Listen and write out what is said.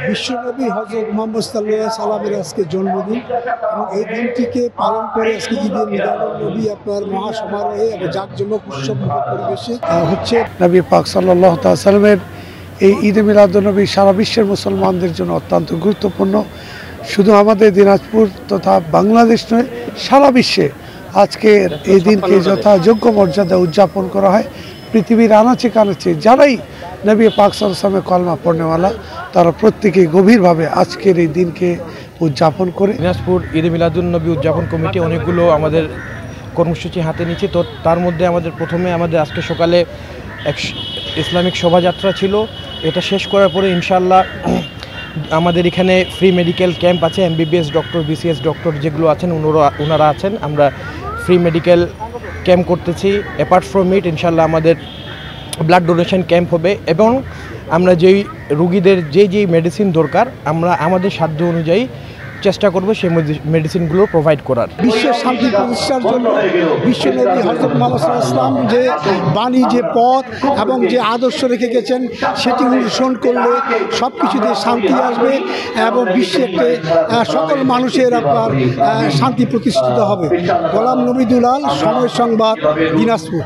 বিশ্বনবী হযরত মুহাম্মদ সাল্লাল্লাহু আলাইহি সাল্লামের আজকে জন্মদিন এবং এই দিনটিকে পালন করে আজকে ঈদে মিলাদুন্নবী আপনার মহাসমারোহে এবং জাঁকজমক উৎসবমুখর পরিবেশে হচ্ছে। নবী পাক সাল্লাল্লাহু তাআলা সাল্লামের এই ঈদে মিলাদুন্নবী সারা বিশ্বের মুসলমানদের জন্য অত্যন্ত গুরুত্বপূর্ণ। শুধু আমাদের দিনাজপুর তথা বাংলাদেশ নয়, সারা বিশ্বে আজকের এই দিনকে যথাযোগ্য মর্যাদা উদযাপন করা হয়। পৃথিবীর আনাচে কানাচে যারাই নবী পাক সাল্লাল্লাহু আলাইহি ওয়াসাল্লামের কলমা পড়নেওয়ালা তারা প্রত্যেকেই গভীরভাবে আজকের এই দিনকে উদযাপন করে। দিনাজপুর ঈদে মিলাদুন্নবী উদযাপন কমিটি অনেকগুলো আমাদের কর্মসূচি হাতে নিচ্ছে। তো তার মধ্যে প্রথমে আমাদের আজকে সকালে এক ইসলামিক শোভাযাত্রা ছিল। এটা শেষ করার পরে ইনশাআল্লাহ আমাদের এখানে ফ্রি মেডিকেল ক্যাম্প আছে। MBBS ডক্টর, BCS ডক্টর যেগুলো আছেন ওনারা আছেন। আমরা ফ্রি মেডিকেল ক্যাম্প করতেছি। অ্যাপার্ট ফ্রম ইট ইনশাআল্লাহ আমাদের ব্লাড ডোনেশন ক্যাম্প হবে এবং আমরা যেই রুগীদের যেই মেডিসিন দরকার আমরা আমাদের সাধ্য অনুযায়ী চেষ্টা করব সেই মেডিসিনগুলো প্রোভাইড করার। বিশ্বের শান্তি প্রতিষ্ঠার জন্য বিশ্বনবী হযরত মুহাম্মদ সাল্লাল্লাহু আলাইহি ওয়াসাল্লাম যে বাণী, যে পথ এবং যে আদর্শ রেখে গেছেন সেটি অনুসরণ করলে সব কিছুতে শান্তি আসবে এবং বিশ্বে সকল মানুষের আপনার শান্তি প্রতিষ্ঠিত হবে। গোলাম নবী দুলাল, সময় সংবাদ, দিনাজপুর।